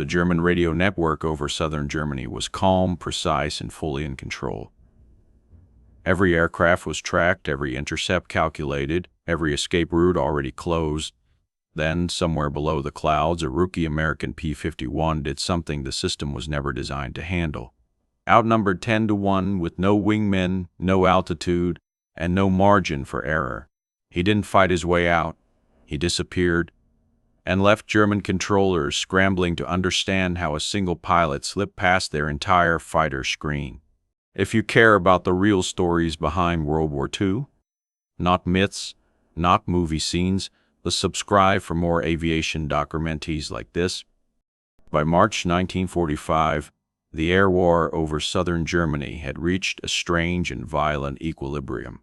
The German radio network over southern Germany was calm, precise, and fully in control. Every aircraft was tracked, every intercept calculated, every escape route already closed. Then, somewhere below the clouds, a rookie American P-51 did something the system was never designed to handle. Outnumbered 10-1, with no wingmen, no altitude, and no margin for error, he didn't fight his way out. He disappeared and left German controllers scrambling to understand how a single pilot slipped past their entire fighter screen. If you care about the real stories behind World War II, not myths, not movie scenes, let's subscribe for more aviation documentaries like this. By March 1945, the air war over southern Germany had reached a strange and violent equilibrium.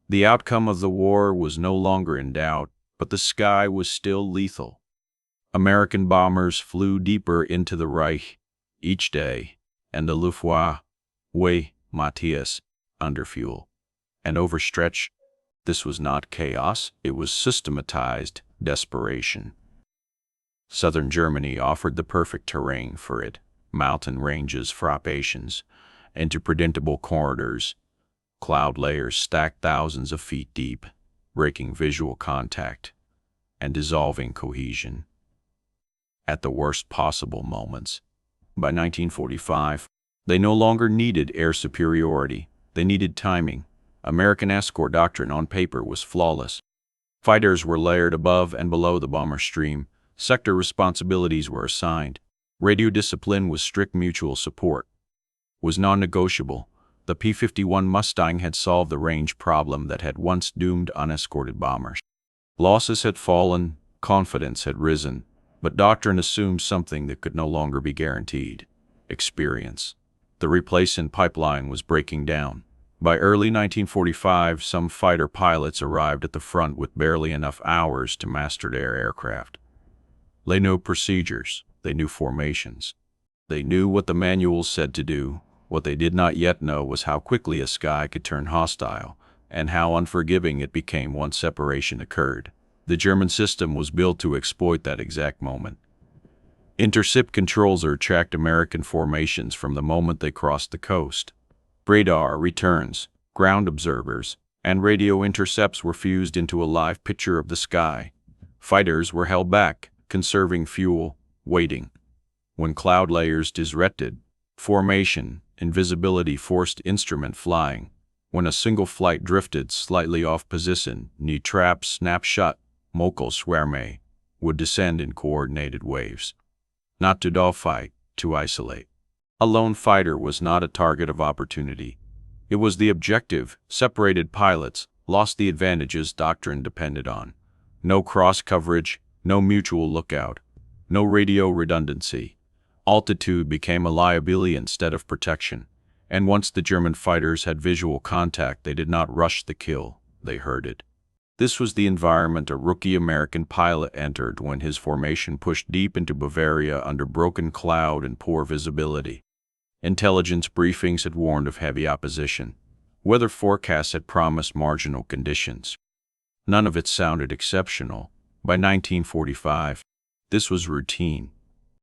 The outcome of the war was no longer in doubt, but the sky was still lethal. American bombers flew deeper into the Reich each day, and the Luftwaffe, Matthias, underfuel and overstretched. This was not chaos, it was systematized desperation. Southern Germany offered the perfect terrain for it: mountain ranges for operations, into predictable corridors, cloud layers stacked thousands of feet deep, breaking visual contact and dissolving cohesion at the worst possible moments. By 1945, they no longer needed air superiority, they needed timing. American escort doctrine on paper was flawless. Fighters were layered above and below the bomber stream, sector responsibilities were assigned, radio discipline was strict, mutual support was non-negotiable. The P-51 Mustang had solved the range problem that had once doomed unescorted bombers. Losses had fallen, confidence had risen, but doctrine assumed something that could no longer be guaranteed: experience. The replacement pipeline was breaking down. By early 1945, some fighter pilots arrived at the front with barely enough hours to master their aircraft. They knew procedures, they knew formations, they knew what the manuals said to do. What they did not yet know was how quickly a sky could turn hostile, and how unforgiving it became once separation occurred. The German system was built to exploit that exact moment. Intercept controls tracked American formations from the moment they crossed the coast. Radar returns, ground observers, and radio intercepts were fused into a live picture of the sky. Fighters were held back, conserving fuel, waiting. When cloud layers disrupted formation, invisibility forced instrument flying. When a single flight drifted slightly off position, knee trap, snapshot, Mokel Swarme would descend in coordinated waves. Not to dogfight, to isolate. A lone fighter was not a target of opportunity. It was the objective. Separated pilots lost the advantages doctrine depended on. No cross coverage, no mutual lookout, no radio redundancy. Altitude became a liability instead of protection, and once the German fighters had visual contact, they did not rush the kill, they heard it. This was the environment a rookie American pilot entered when his formation pushed deep into Bavaria under broken cloud and poor visibility. Intelligence briefings had warned of heavy opposition. Weather forecasts had promised marginal conditions. None of it sounded exceptional. By 1945, this was routine.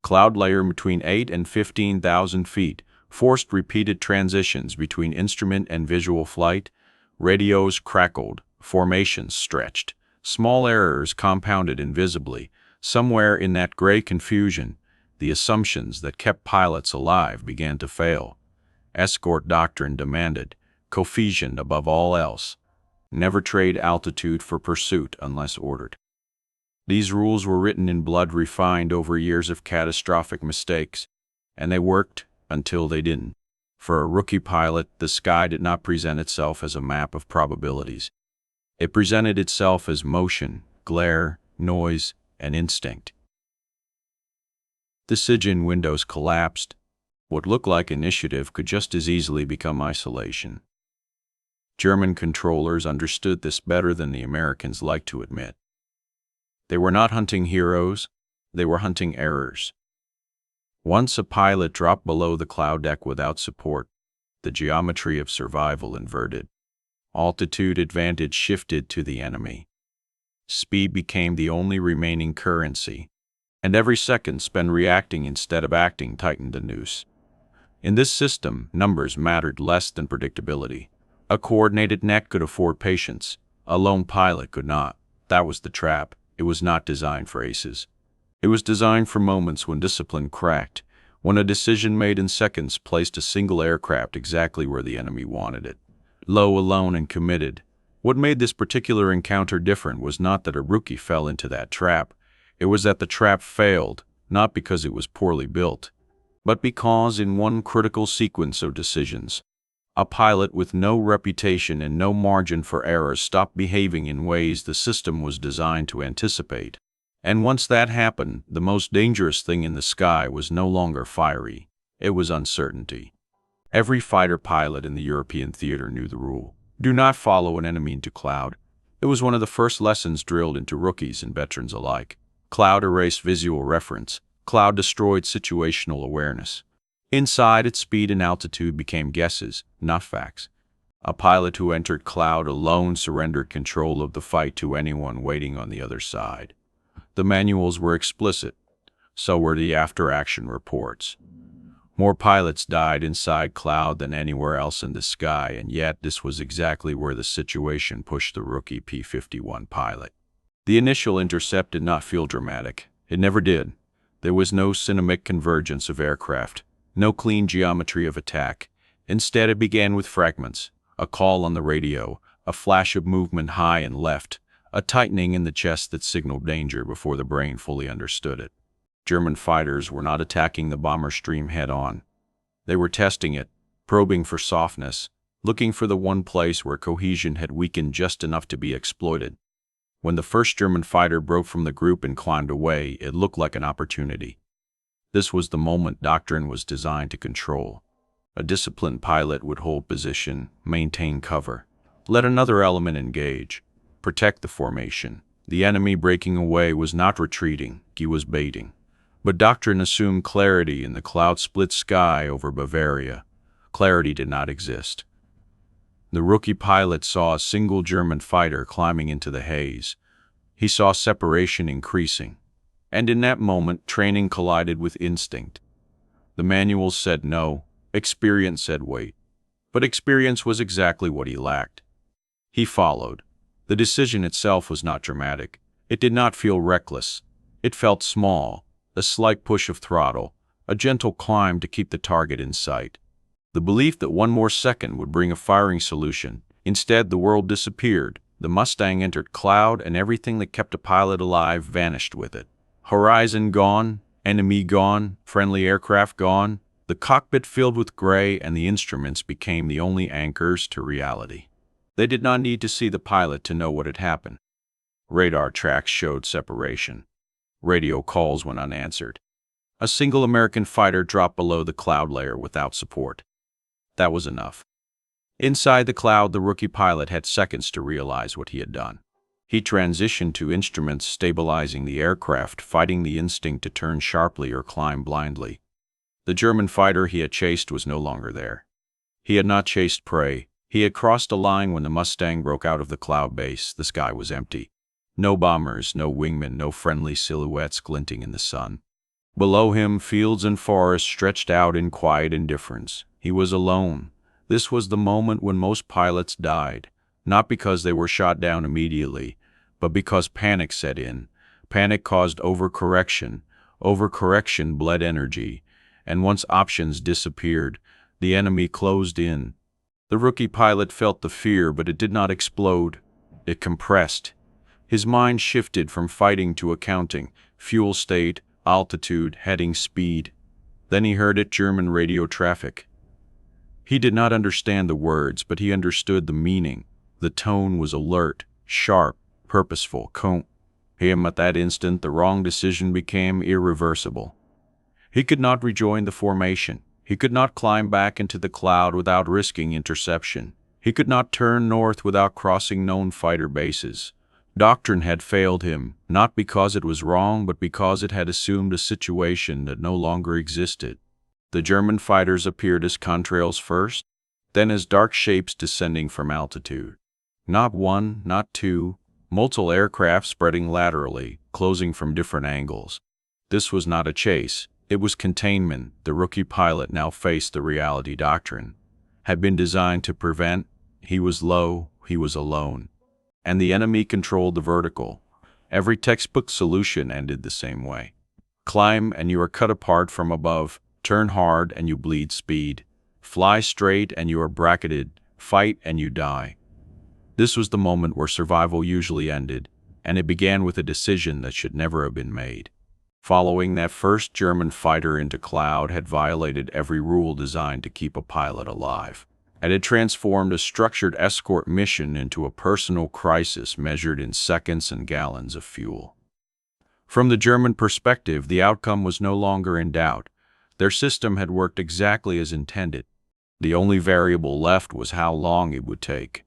Cloud layer between 8 and 15,000 feet forced repeated transitions between instrument and visual flight. Radios crackled, formations stretched, small errors compounded invisibly. Somewhere in that gray confusion, the assumptions that kept pilots alive began to fail. Escort doctrine demanded cohesion above all else. Never trade altitude for pursuit unless ordered. These rules were written in blood, refined over years of catastrophic mistakes, and they worked until they didn't. For a rookie pilot, the sky did not present itself as a map of probabilities. It presented itself as motion, glare, noise, and instinct. Decision windows collapsed. What looked like initiative could just as easily become isolation. German controllers understood this better than the Americans liked to admit. They were not hunting heroes, they were hunting errors. Once a pilot dropped below the cloud deck without support, the geometry of survival inverted. Altitude advantage shifted to the enemy. Speed became the only remaining currency. and every second spent reacting instead of acting tightened the noose. In this system, numbers mattered less than predictability. A coordinated net could afford patience. A lone pilot could not. That was the trap. It was not designed for aces. It was designed for moments when discipline cracked, when a decision made in seconds placed a single aircraft exactly where the enemy wanted it. Low, alone, and committed. What made this particular encounter different was not that a rookie fell into that trap. It was that the trap failed, not because it was poorly built, but because in one critical sequence of decisions, a pilot with no reputation and no margin for error stopped behaving in ways the system was designed to anticipate. And once that happened, the most dangerous thing in the sky was no longer fiery. It was uncertainty. Every fighter pilot in the European theater knew the rule. Do not follow an enemy into cloud. It was one of the first lessons drilled into rookies and veterans alike. Cloud erased visual reference. Cloud destroyed situational awareness. Inside, its speed and altitude became guesses, not facts. A pilot who entered cloud alone surrendered control of the fight to anyone waiting on the other side. The manuals were explicit. So were the after-action reports. More pilots died inside cloud than anywhere else in the sky, and yet this was exactly where the situation pushed the rookie P-51 pilot. The initial intercept did not feel dramatic. It never did. There was no cinematic convergence of aircraft, no clean geometry of attack. Instead, it began with fragments, a call on the radio, a flash of movement high and left, a tightening in the chest that signaled danger before the brain fully understood it. German fighters were not attacking the bomber stream head-on. They were testing it, probing for softness, looking for the one place where cohesion had weakened just enough to be exploited. When the first German fighter broke from the group and climbed away, it looked like an opportunity. This was the moment doctrine was designed to control. A disciplined pilot would hold position, maintain cover, let another element engage, protect the formation. The enemy breaking away was not retreating, he was baiting. But doctrine assumed clarity in the cloud-split sky over Bavaria. Clarity did not exist. The rookie pilot saw a single German fighter climbing into the haze. He saw separation increasing. And in that moment, training collided with instinct. The manuals said no, experience said wait. But experience was exactly what he lacked. He followed. The decision itself was not dramatic. It did not feel reckless. It felt small. A slight push of throttle, a gentle climb to keep the target in sight. The belief that one more second would bring a firing solution. Instead, the world disappeared. The Mustang entered cloud, and everything that kept a pilot alive vanished with it. Horizon gone, enemy gone, friendly aircraft gone, the cockpit filled with gray, and the instruments became the only anchors to reality. They did not need to see the pilot to know what had happened. Radar tracks showed separation. Radio calls went unanswered. A single American fighter dropped below the cloud layer without support. That was enough. Inside the cloud, the rookie pilot had seconds to realize what he had done. He transitioned to instruments stabilizing the aircraft, fighting the instinct to turn sharply or climb blindly. The German fighter he had chased was no longer there. He had not chased prey. He had crossed a line when the Mustang broke out of the cloud base. The sky was empty. No bombers, no wingmen, no friendly silhouettes glinting in the sun. Below him, fields and forests stretched out in quiet indifference. He was alone. This was the moment when most pilots died, not because they were shot down immediately, but because panic set in. Panic caused overcorrection. Overcorrection bled energy. And once options disappeared, the enemy closed in. The rookie pilot felt the fear, but it did not explode. It compressed. His mind shifted from fighting to accounting, fuel state, altitude, heading speed. Then he heard it, German radio traffic. He did not understand the words, but he understood the meaning. The tone was alert, sharp, purposeful. At that instant, the wrong decision became irreversible. He could not rejoin the formation. He could not climb back into the cloud without risking interception. He could not turn north without crossing known fighter bases. Doctrine had failed him, not because it was wrong, but because it had assumed a situation that no longer existed. The German fighters appeared as contrails first, then as dark shapes descending from altitude. Not one, not two, multiple aircraft spreading laterally, closing from different angles. This was not a chase. It was containment. The rookie pilot now faced the reality doctrine had been designed to prevent. He was low, he was alone, and the enemy controlled the vertical. Every textbook solution ended the same way. Climb and you are cut apart from above. Turn hard and you bleed speed. Fly straight and you are bracketed. Fight and you die. This was the moment where survival usually ended, and it began with a decision that should never have been made. Following that first German fighter into cloud had violated every rule designed to keep a pilot alive. It had transformed a structured escort mission into a personal crisis measured in seconds and gallons of fuel. From the German perspective, the outcome was no longer in doubt. Their system had worked exactly as intended. The only variable left was how long it would take.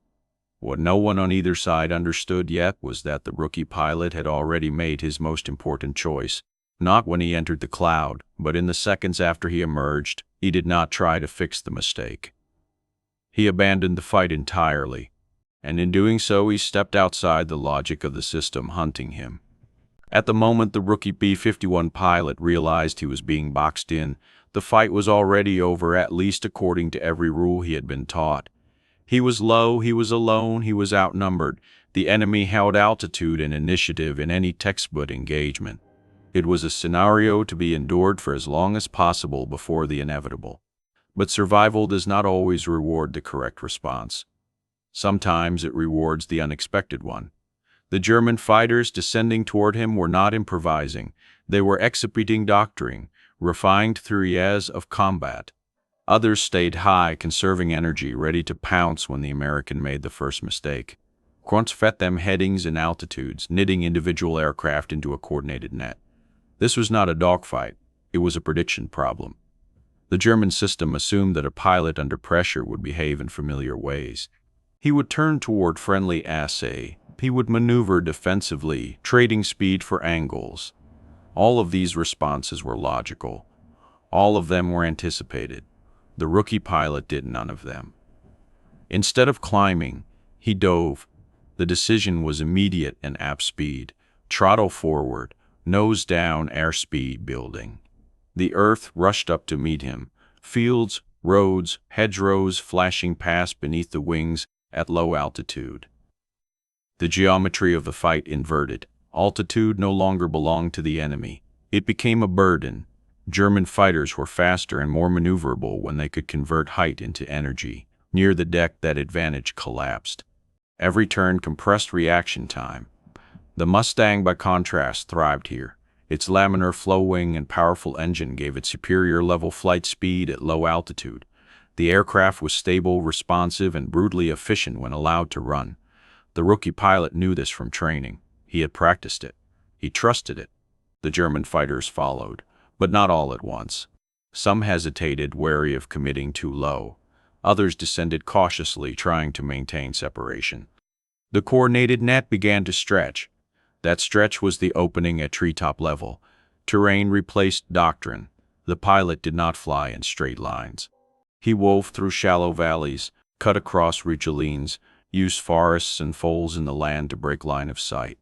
What no one on either side understood yet was that the rookie pilot had already made his most important choice. Not when he entered the cloud, but in the seconds after he emerged. He did not try to fix the mistake. He abandoned the fight entirely, and in doing so he stepped outside the logic of the system hunting him. At the moment the rookie P-51 pilot realized he was being boxed in, the fight was already over, at least according to every rule he had been taught. He was low, he was alone, he was outnumbered. The enemy held altitude and initiative in any textbook engagement. It was a scenario to be endured for as long as possible before the inevitable. But survival does not always reward the correct response. Sometimes it rewards the unexpected one. The German fighters descending toward him were not improvising. They were executing doctrine, refined through years of combat. Others stayed high, conserving energy, ready to pounce when the American made the first mistake. Quants fed them headings and altitudes, knitting individual aircraft into a coordinated net. This was not a dogfight. It was a prediction problem. The German system assumed that a pilot under pressure would behave in familiar ways. He would turn toward friendly assay. He would maneuver defensively, trading speed for angles. All of these responses were logical. All of them were anticipated. The rookie pilot did none of them. Instead of climbing, he dove. The decision was immediate and at speed. Throttle forward, nose down, airspeed building. The earth rushed up to meet him. Fields, roads, hedgerows flashing past beneath the wings at low altitude. The geometry of the fight inverted. Altitude no longer belonged to the enemy. It became a burden. German fighters were faster and more maneuverable when they could convert height into energy. Near the deck, that advantage collapsed. Every turn compressed reaction time. The Mustang, by contrast, thrived here. Its laminar flow wing and powerful engine gave it superior level flight speed at low altitude. The aircraft was stable, responsive, and brutally efficient when allowed to run. The rookie pilot knew this from training. He had practiced it. He trusted it. The German fighters followed, but not all at once. Some hesitated, wary of committing too low. Others descended cautiously, trying to maintain separation. The coordinated net began to stretch. That stretch was the opening at treetop level. Terrain replaced doctrine. The pilot did not fly in straight lines. He wove through shallow valleys, cut across ravines, used forests and folds in the land to break line of sight.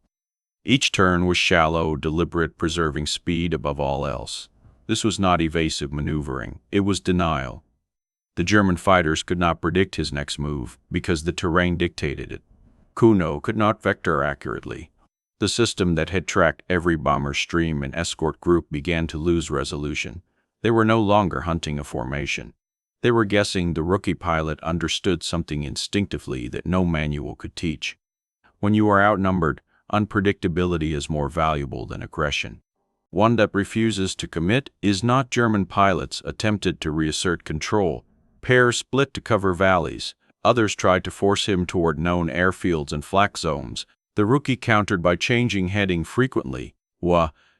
Each turn was shallow, deliberate, preserving speed above all else. This was not evasive maneuvering. It was denial. The German fighters could not predict his next move because the terrain dictated it. Kuno could not vector accurately. The system that had tracked every bomber stream and escort group began to lose resolution. They were no longer hunting a formation. They were guessing. The rookie pilot understood something instinctively that no manual could teach. When you are outnumbered, unpredictability is more valuable than aggression. One that refuses to commit is not. German pilots attempted to reassert control. Pairs split to cover valleys. Others tried to force him toward known airfields and flak zones. The rookie countered by changing heading frequently,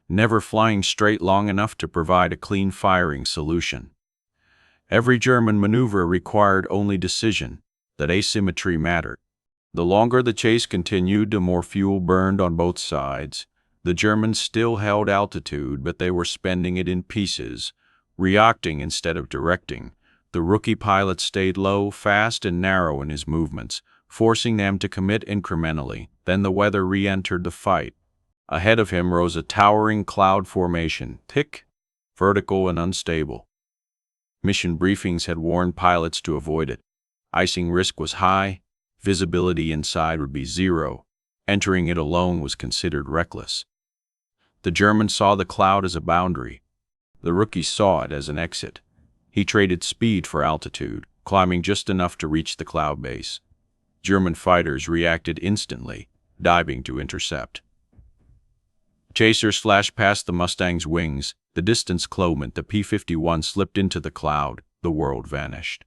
never flying straight long enough to provide a clean firing solution. Every German maneuver required only decision. That asymmetry mattered. The longer the chase continued, the more fuel burned on both sides. The Germans still held altitude, but they were spending it in pieces, reacting instead of directing. The rookie pilot stayed low, fast, and narrow in his movements, forcing them to commit incrementally. Then the weather re-entered the fight. Ahead of him rose a towering cloud formation, thick, vertical, and unstable. Mission briefings had warned pilots to avoid it. Icing risk was high, visibility inside would be zero. Entering it alone was considered reckless. The German saw the cloud as a boundary. The rookie saw it as an exit. He traded speed for altitude, climbing just enough to reach the cloud base. German fighters reacted instantly, diving to intercept. Chasers flashed past the Mustang's wings. The distance closed. The P-51 slipped into the cloud. The world vanished.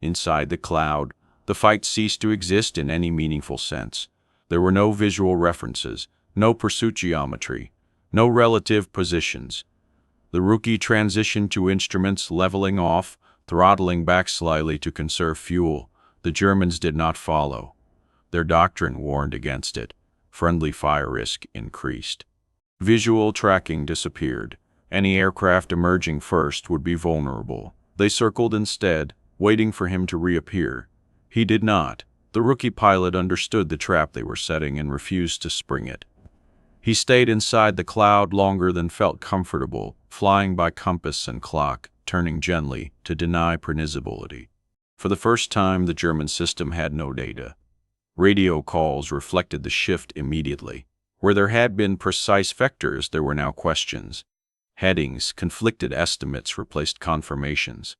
Inside the cloud, the fight ceased to exist in any meaningful sense. There were no visual references, no pursuit geometry, no relative positions. The rookie transitioned to instruments, leveling off, throttling back slightly to conserve fuel. The Germans did not follow. Their doctrine warned against it. Friendly fire risk increased. Visual tracking disappeared. Any aircraft emerging first would be vulnerable. They circled instead, waiting for him to reappear. He did not. The rookie pilot understood the trap they were setting and refused to spring it. He stayed inside the cloud longer than felt comfortable, flying by compass and clock, turning gently to deny predictability. For the first time, the German system had no data. Radio calls reflected the shift immediately. Where there had been precise vectors, there were now questions. Headings, conflicted estimates replaced confirmations.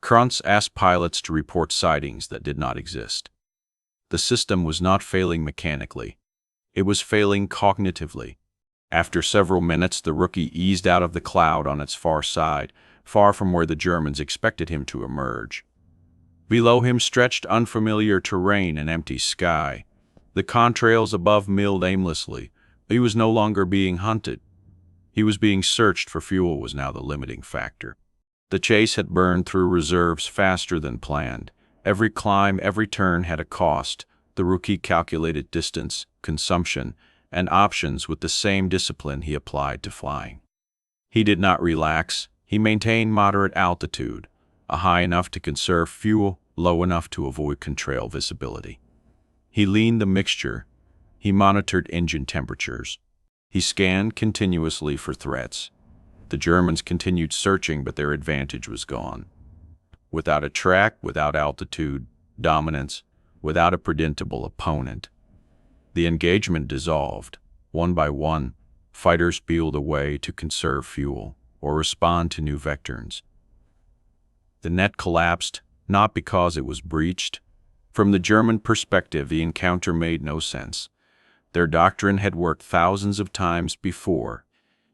Krantz asked pilots to report sightings that did not exist. The system was not failing mechanically. It was failing cognitively. After several minutes, the rookie eased out of the cloud on its far side, far from where the Germans expected him to emerge. Below him stretched unfamiliar terrain and empty sky. The contrails above milled aimlessly. He was no longer being hunted. He was being searched for fuel was now the limiting factor. The chase had burned through reserves faster than planned. Every climb, every turn had a cost. The rookie calculated distance, consumption, and options with the same discipline he applied to flying. He did not relax. He maintained moderate altitude, high enough to conserve fuel, low enough to avoid contrail visibility. He leaned the mixture. He monitored engine temperatures. He scanned continuously for threats. The Germans continued searching, but their advantage was gone. Without a track, without altitude, dominance, without a predictable opponent, the engagement dissolved. One by one, fighters peeled away to conserve fuel or respond to new vectors. The net collapsed, not because it was breached. From the German perspective, the encounter made no sense. Their doctrine had worked thousands of times before.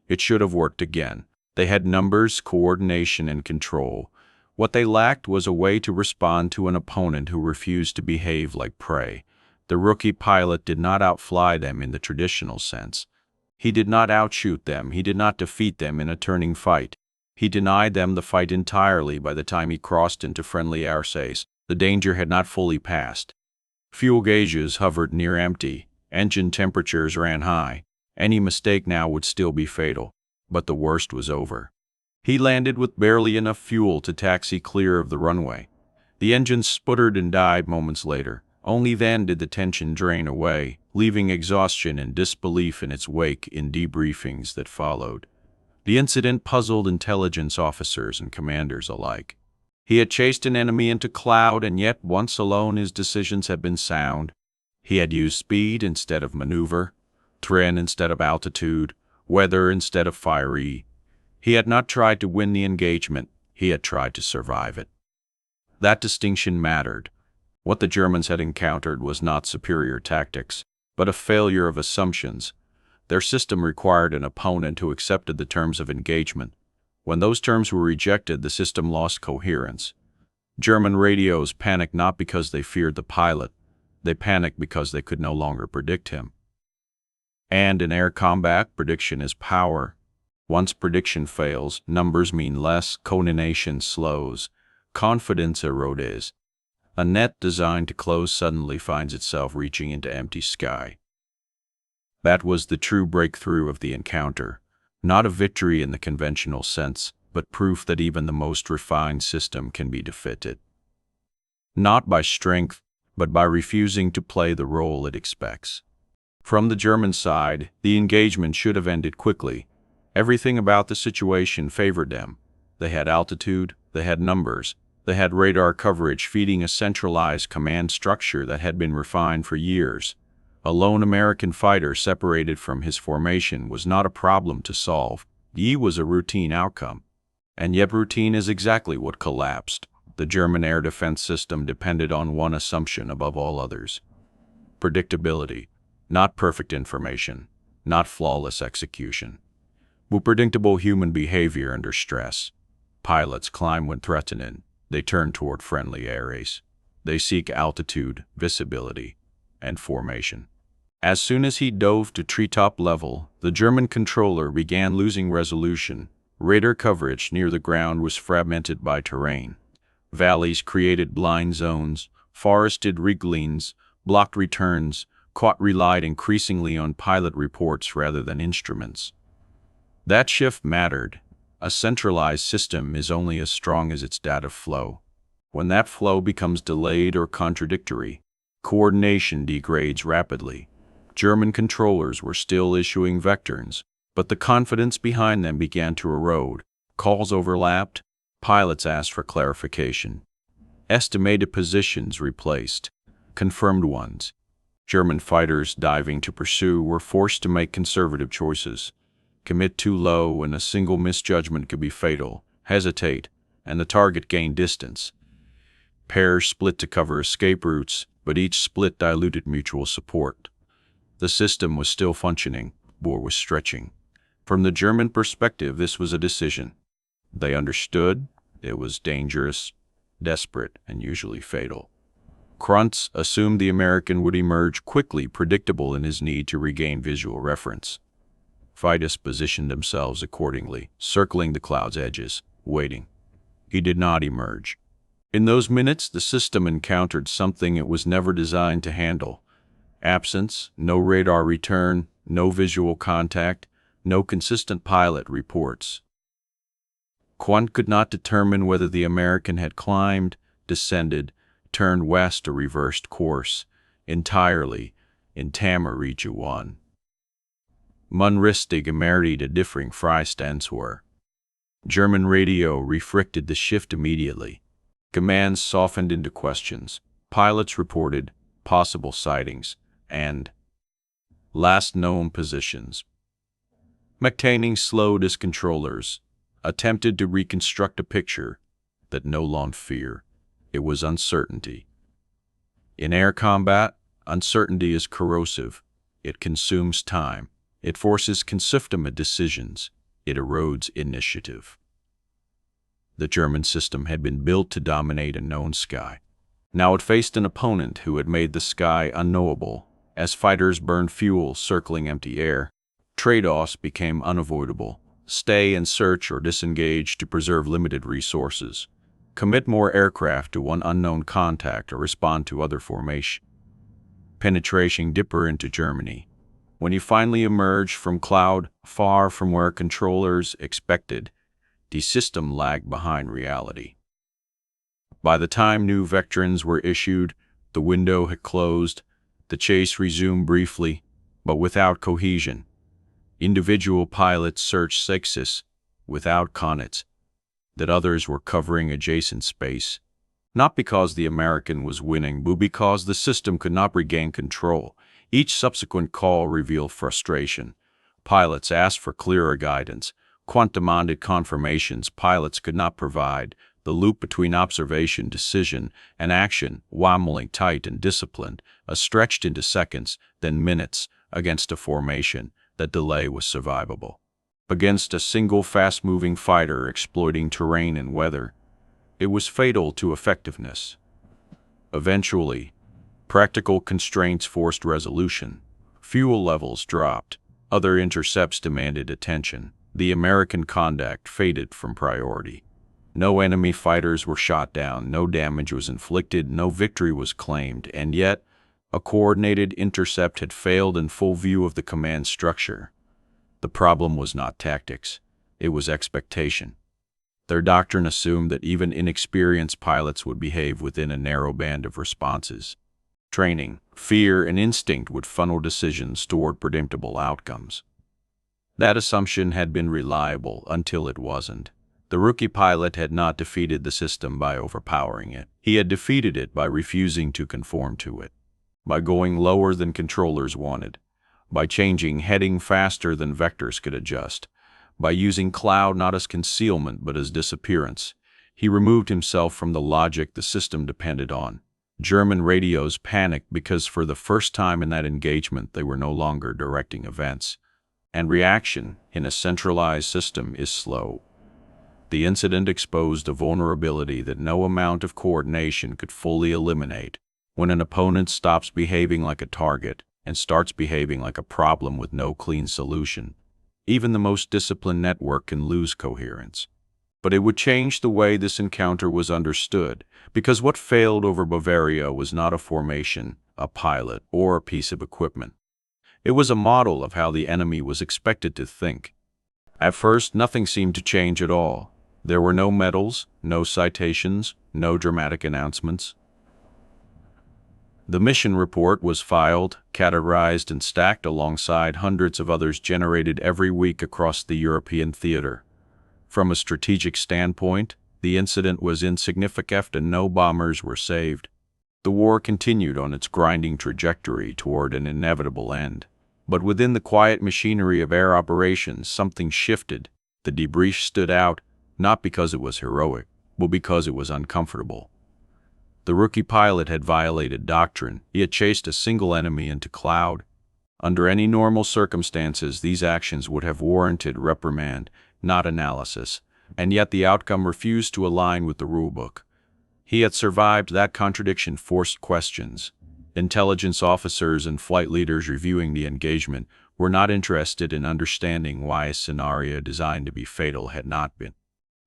It should have worked again. They had numbers, coordination, and control. What they lacked was a way to respond to an opponent who refused to behave like prey. The rookie pilot did not outfly them in the traditional sense. He did not outshoot them. He did not defeat them in a turning fight. He denied them the fight entirely by the time he crossed into friendly airspace. The danger had not fully passed. Fuel gauges hovered near empty. Engine temperatures ran high. Any mistake now would still be fatal. But the worst was over. He landed with barely enough fuel to taxi clear of the runway. The engine sputtered and died moments later. Only then did the tension drain away, leaving exhaustion and disbelief in its wake in debriefings that followed. The incident puzzled intelligence officers and commanders alike. He had chased an enemy into cloud, and yet once alone his decisions had been sound. He had used speed instead of maneuver, terrain instead of altitude, weather instead of fiery. He had not tried to win the engagement, he had tried to survive it. That distinction mattered. What the Germans had encountered was not superior tactics, but a failure of assumptions. Their system required an opponent who accepted the terms of engagement. When those terms were rejected, the system lost coherence. German radios panicked not because they feared the pilot. They panicked because they could no longer predict him. And in air combat, prediction is power. Once prediction fails, numbers mean less, coordination slows, confidence erodes. A net designed to close suddenly finds itself reaching into empty sky. That was the true breakthrough of the encounter. Not a victory in the conventional sense, but proof that even the most refined system can be defeated. Not by strength, but by refusing to play the role it expects. From the German side, the engagement should have ended quickly. Everything about the situation favored them. They had altitude, they had numbers, they had radar coverage feeding a centralized command structure that had been refined for years. A lone American fighter separated from his formation was not a problem to solve. It was a routine outcome. And yet routine is exactly what collapsed. The German air defense system depended on one assumption above all others: predictability. Not perfect information, not flawless execution, but predictable human behavior under stress. Pilots climb when threatened. They turn toward friendly areas. They seek altitude, visibility, and formation. As soon as he dove to treetop level, the German controller began losing resolution. Radar coverage near the ground was fragmented by terrain. Valleys created blind zones, forested riglings, blocked returns. Quat relied increasingly on pilot reports rather than instruments. That shift mattered. A centralized system is only as strong as its data flow. When that flow becomes delayed or contradictory, coordination degrades rapidly. German controllers were still issuing vectors, but the confidence behind them began to erode. Calls overlapped. Pilots asked for clarification. Estimated positions replaced confirmed ones. German fighters diving to pursue were forced to make conservative choices. Commit too low and a single misjudgment could be fatal. Hesitate, and the target gained distance. Pairs split to cover escape routes, but each split diluted mutual support. The system was still functioning, but was stretching. From the German perspective, this was a decision. They understood it was dangerous, desperate, and usually fatal. Krantz assumed the American would emerge quickly, predictable in his need to regain visual reference. Fighters positioned themselves accordingly, circling the cloud's edges, waiting. He did not emerge. In those minutes, the system encountered something it was never designed to handle. Absence, no radar return, no visual contact, no consistent pilot reports. Quant could not determine whether the American had climbed, descended, turned west or reversed course, entirely, in Tamar Region 1. Munristig emerged a differing Freistandswar. German radio refracted the shift immediately. Commands softened into questions. Pilots reported possible sightings and last known positions. McTaining slowed his controllers, attempted to reconstruct a picture that no longer fear. It was uncertainty. In air combat, uncertainty is corrosive. It consumes time. It forces consistency decisions. It erodes initiative. The German system had been built to dominate a known sky. Now it faced an opponent who had made the sky unknowable. As fighters burned fuel circling empty air, trade-offs became unavoidable. Stay and search or disengage to preserve limited resources. Commit more aircraft to one unknown contact or respond to other formation. Penetration deeper into Germany. When he finally emerged from cloud, far from where controllers expected, the system lagged behind reality. By the time new vectors were issued, the window had closed. The chase resumed briefly, but without cohesion. Individual pilots searched sexes without cognizance that others were covering adjacent space, not because the American was winning, but because the system could not regain control. Each subsequent call revealed frustration. Pilots asked for clearer guidance. Quant demanded confirmations pilots could not provide. The loop between observation, decision, and action, while tight and disciplined, stretched into seconds, then minutes, against a formation. That delay was survivable. Against a single fast-moving fighter exploiting terrain and weather, it was fatal to effectiveness. Eventually, practical constraints forced resolution. Fuel levels dropped. Other intercepts demanded attention. The American contact faded from priority. No enemy fighters were shot down, no damage was inflicted, no victory was claimed, and yet a coordinated intercept had failed in full view of the command structure. The problem was not tactics, it was expectation. Their doctrine assumed that even inexperienced pilots would behave within a narrow band of responses. Training, fear, and instinct would funnel decisions toward predictable outcomes. That assumption had been reliable until it wasn't. The rookie pilot had not defeated the system by overpowering it. He had defeated it by refusing to conform to it, by going lower than controllers wanted, by changing heading faster than vectors could adjust, by using cloud not as concealment but as disappearance. He removed himself from the logic the system depended on. German radios panicked because for the first time in that engagement they were no longer directing events. And reaction in a centralized system is slow. The incident exposed a vulnerability that no amount of coordination could fully eliminate. When an opponent stops behaving like a target and starts behaving like a problem with no clean solution, even the most disciplined network can lose coherence. But it would change the way this encounter was understood, because what failed over Bavaria was not a formation, a pilot, or a piece of equipment. It was a model of how the enemy was expected to think. At first, nothing seemed to change at all. There were no medals, no citations, no dramatic announcements. The mission report was filed, categorized, and stacked alongside hundreds of others generated every week across the European theater. From a strategic standpoint, the incident was insignificant and no bombers were saved. The war continued on its grinding trajectory toward an inevitable end. But within the quiet machinery of air operations, something shifted. The debrief stood out, not because it was heroic, but because it was uncomfortable. The rookie pilot had violated doctrine. He had chased a single enemy into cloud. Under any normal circumstances, these actions would have warranted reprimand, not analysis, and yet the outcome refused to align with the rulebook. He had survived that contradiction forced questions. Intelligence officers and flight leaders reviewing the engagement were not interested in understanding why a scenario designed to be fatal had not been.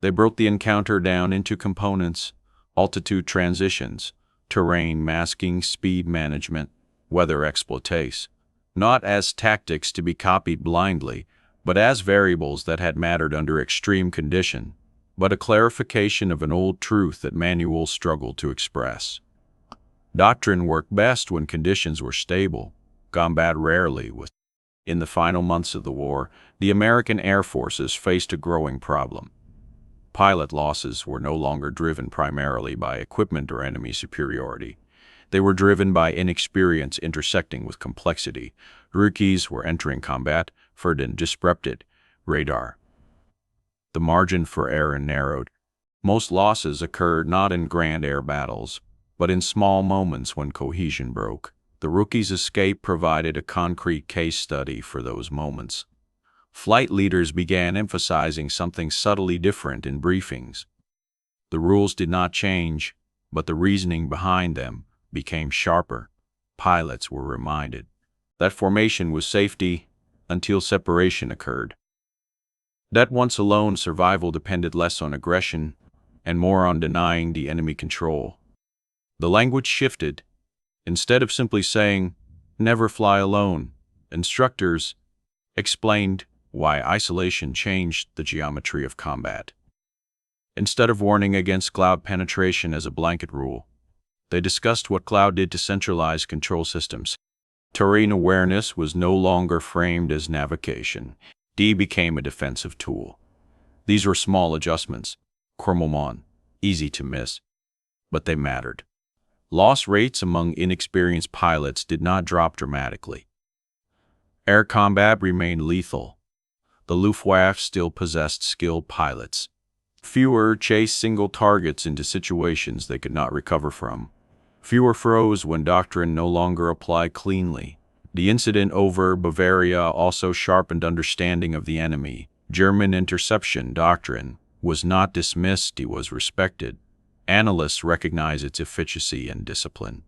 They broke the encounter down into components: altitude transitions, terrain masking, speed management, weather exploitation, not as tactics to be copied blindly, but as variables that had mattered under extreme condition, but a clarification of an old truth that manuals struggled to express. Doctrine worked best when conditions were stable, combat rarely was. In the final months of the war, the American Air Forces faced a growing problem. Pilot losses were no longer driven primarily by equipment or enemy superiority. They were driven by inexperience intersecting with complexity. Rookies were entering combat for an disrupted radar. The margin for error narrowed. Most losses occurred not in grand air battles, but in small moments when cohesion broke. The rookie's escape provided a concrete case study for those moments. Flight leaders began emphasizing something subtly different in briefings. The rules did not change, but the reasoning behind them became sharper. Pilots were reminded that formation was safety until separation occurred. That once alone survival depended less on aggression and more on denying the enemy control. The language shifted. Instead of simply saying, "Never fly alone," instructors explained why isolation changed the geometry of combat. Instead of warning against cloud penetration as a blanket rule, they discussed what cloud did to centralized control systems. Terrain awareness was no longer framed as navigation. D became a defensive tool. These were small adjustments, easy to miss, but they mattered. Loss rates among inexperienced pilots did not drop dramatically. Air combat remained lethal. The Luftwaffe still possessed skilled pilots. Fewer chased single targets into situations they could not recover from. Fewer froze when doctrine no longer applied cleanly. The incident over Bavaria also sharpened understanding of the enemy. German interception doctrine was not dismissed, it was respected. Analysts recognized its efficacy and discipline.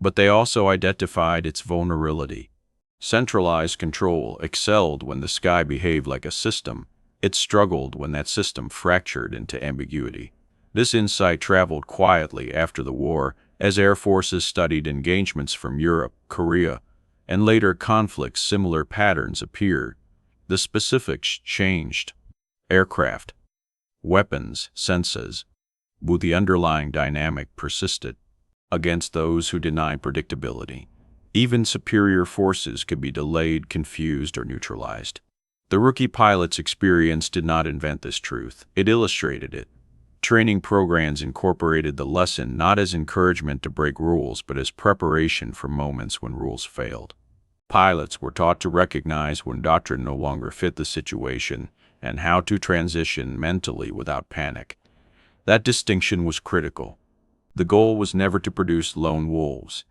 But they also identified its vulnerability. Centralized control excelled when the sky behaved like a system. It struggled when that system fractured into ambiguity. This insight traveled quietly after the war as air forces studied engagements from Europe, Korea, and later conflicts. Similar patterns appeared. The specifics changed. Aircraft, weapons, senses, but the underlying dynamic persisted. against those who deny predictability. Even superior forces could be delayed, confused, or neutralized. The rookie pilot's experience did not invent this truth. It illustrated it. Training programs incorporated the lesson not as encouragement to break rules, but as preparation for moments when rules failed. Pilots were taught to recognize when doctrine no longer fit the situation and how to transition mentally without panic. That distinction was critical. The goal was never to produce lone wolves.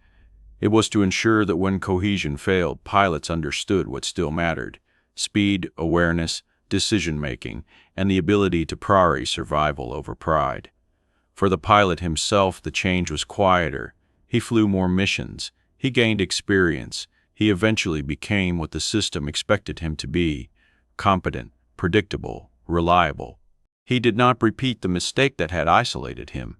It was to ensure that when cohesion failed, pilots understood what still mattered: speed, awareness, decision-making, and the ability to prioritize survival over pride. For the pilot himself, the change was quieter. He flew more missions. He gained experience. He eventually became what the system expected him to be: competent, predictable, reliable. He did not repeat the mistake that had isolated him.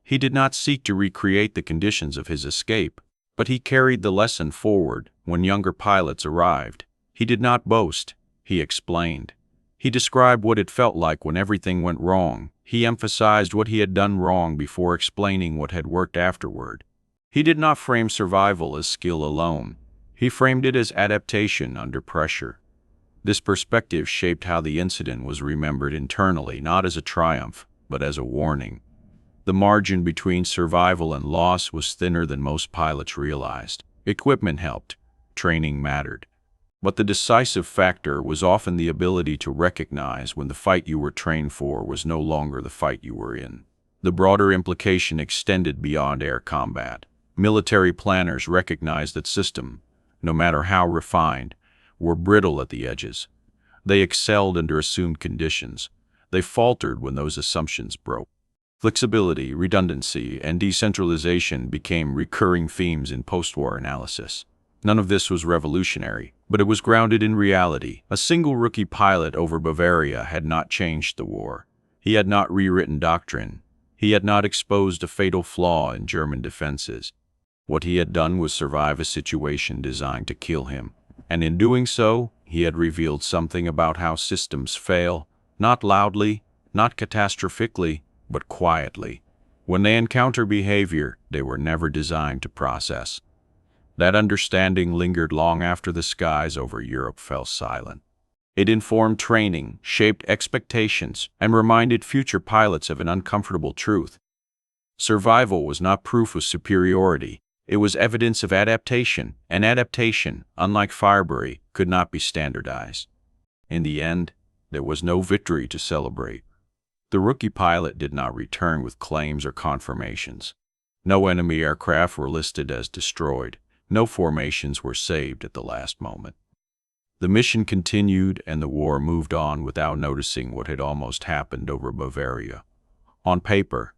He did not seek to recreate the conditions of his escape, but he carried the lesson forward when younger pilots arrived. He did not boast, he explained. He described what it felt like when everything went wrong. He emphasized what he had done wrong before explaining what had worked afterward. He did not frame survival as skill alone. He framed it as adaptation under pressure. This perspective shaped how the incident was remembered internally, not as a triumph, but as a warning. The margin between survival and loss was thinner than most pilots realized. Equipment helped. Training mattered. But the decisive factor was often the ability to recognize when the fight you were trained for was no longer the fight you were in. The broader implication extended beyond air combat. Military planners recognized that systems, no matter how refined, were brittle at the edges. They excelled under assumed conditions. They faltered when those assumptions broke. Flexibility, redundancy, and decentralization became recurring themes in post-war analysis. None of this was revolutionary, but it was grounded in reality. A single rookie pilot over Bavaria had not changed the war. He had not rewritten doctrine. He had not exposed a fatal flaw in German defenses. What he had done was survive a situation designed to kill him. And in doing so, he had revealed something about how systems fail, not loudly, not catastrophically, but quietly. When they encounter behavior they were never designed to process. That understanding lingered long after the skies over Europe fell silent. It informed training, shaped expectations, and reminded future pilots of an uncomfortable truth. Survival was not proof of superiority. It was evidence of adaptation, and adaptation, unlike firebury, could not be standardized. In the end, there was no victory to celebrate. The rookie pilot did not return with claims or confirmations. No enemy aircraft were listed as destroyed. No formations were saved at the last moment. The mission continued and the war moved on without noticing what had almost happened over Bavaria. On paper,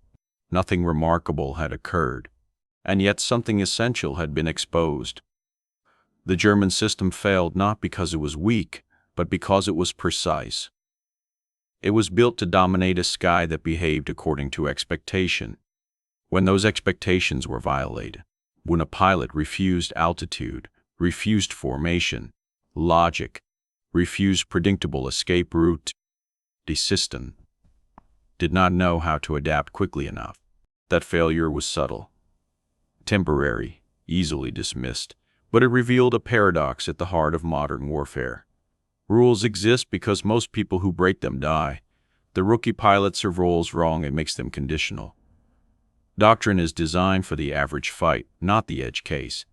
nothing remarkable had occurred, and yet something essential had been exposed. The German system failed not because it was weak, but because it was precise. It was built to dominate a sky that behaved according to expectation. When those expectations were violated, when a pilot refused altitude, refused formation, logic, refused predictable escape route, the system did not know how to adapt quickly enough. That failure was subtle, temporary, easily dismissed, but it revealed a paradox at the heart of modern warfare. Rules exist because most people who break them die. The rookie pilot serves rules wrong and makes them conditional. Doctrine is designed for the average fight, not the edge case.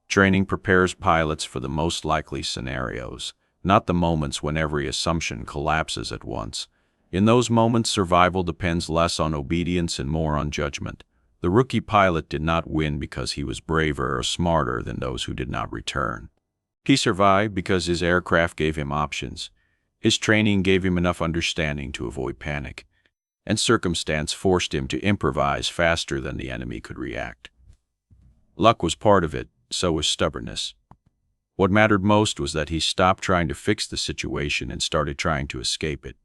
Training prepares pilots for the most likely scenarios, not the moments when every assumption collapses at once. In those moments, survival depends less on obedience and more on judgment. The rookie pilot did not win because he was braver or smarter than those who did not return. He survived because his aircraft gave him options. His training gave him enough understanding to avoid panic, and circumstance forced him to improvise faster than the enemy could react. Luck was part of it, so was stubbornness. What mattered most was that he stopped trying to fix the situation and started trying to escape it.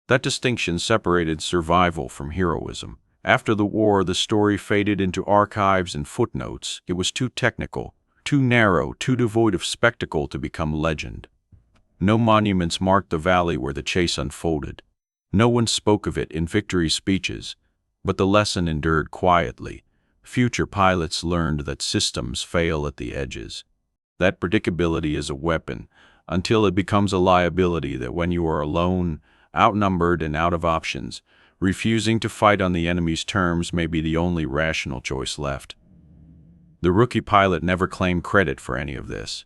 That distinction separated survival from heroism. After the war, the story faded into archives and footnotes. It was too technical, too narrow, too devoid of spectacle to become legend. No monuments marked the valley where the chase unfolded. No one spoke of it in victory speeches, but the lesson endured quietly. Future pilots learned that systems fail at the edges. That predictability is a weapon, until it becomes a liability that when you are alone, outnumbered and out of options, refusing to fight on the enemy's terms may be the only rational choice left. The rookie pilot never claimed credit for any of this.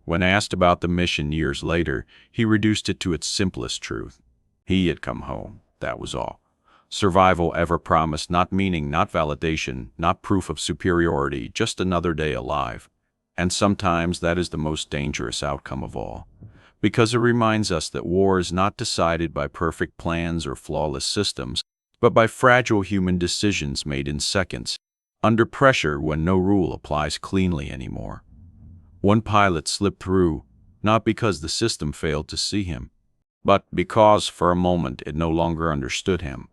When asked about the mission years later, he reduced it to its simplest truth. He had come home, that was all. Survival ever promised not meaning, not validation, not proof of superiority, just another day alive. And sometimes that is the most dangerous outcome of all, because it reminds us that war is not decided by perfect plans or flawless systems, but by fragile human decisions made in seconds, under pressure when no rule applies cleanly anymore. One pilot slipped through, not because the system failed to see him, but because for a moment it no longer understood him.